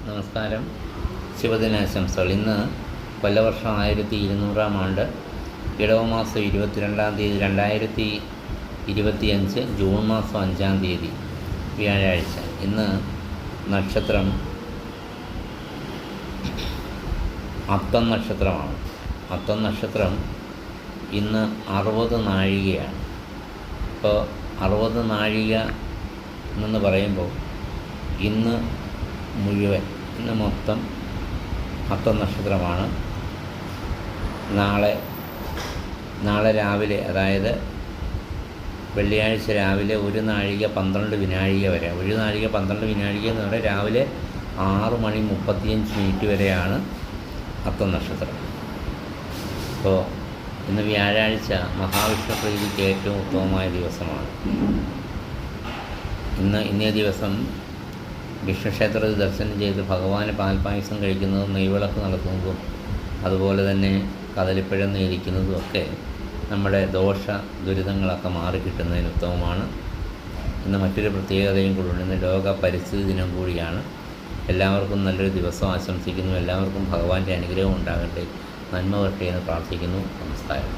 നമസ്കാരം. ശുഭദിനാശംസകൾ. ഇന്ന് കൊല്ലവർഷം 1200 ആണ്ട്, ഇടവമാസം 22 2025 ജൂൺ മാസം 5 വ്യാഴാഴ്ച. ഇന്ന് നക്ഷത്രം അത്തം നക്ഷത്രമാണ്. അത്തം നക്ഷത്രം ഇന്ന് 60 നാഴികയാണ്. ഇപ്പോൾ 60 നാഴിക എന്ന് പറയുമ്പോൾ ഇന്ന് മൊത്തം അത്തം നക്ഷത്രമാണ്. നാളെ രാവിലെ, അതായത് വെള്ളിയാഴ്ച രാവിലെ 1 നാഴിക 12 വിനാഴിക വരെ. 1 നാഴിക 12 വിനാഴിക എന്ന് പറഞ്ഞാൽ രാവിലെ 6:35 വരെയാണ് അത്തം നക്ഷത്രം. അപ്പോൾ ഇന്ന് വ്യാഴാഴ്ച മഹാവിഷ്ണു പ്രീതിക്ക് ഏറ്റവും ഉത്തമമായ ദിവസമാണ്. ഇന്നേ ദിവസം വിഷ്ണു ക്ഷേത്രത്തിൽ ദർശനം ചെയ്ത് ഭഗവാന് പാൽപ്പായസം കഴിക്കുന്നതും നെയ്വിളക്ക് നടത്തുന്നതും അതുപോലെ തന്നെ കദളിപ്പഴം നേദിക്കുന്നതും ഒക്കെ നമ്മുടെ ദുരിതങ്ങളൊക്കെ മാറിക്കിട്ടുന്നതിന് ഉത്തമമാണ്. ഇന്ന് മറ്റൊരു പ്രത്യേകതയും കൂടി, ഇന്ന് ലോക പരിസ്ഥിതി ദിനം കൂടിയാണ്. എല്ലാവർക്കും നല്ലൊരു ദിവസം ആശംസിക്കുന്നു. എല്ലാവർക്കും ഭഗവാന്റെ അനുഗ്രഹം ഉണ്ടാകട്ടെ, നന്മ വരട്ടെ എന്ന് പ്രാർത്ഥിക്കുന്നു. നമസ്കാരം.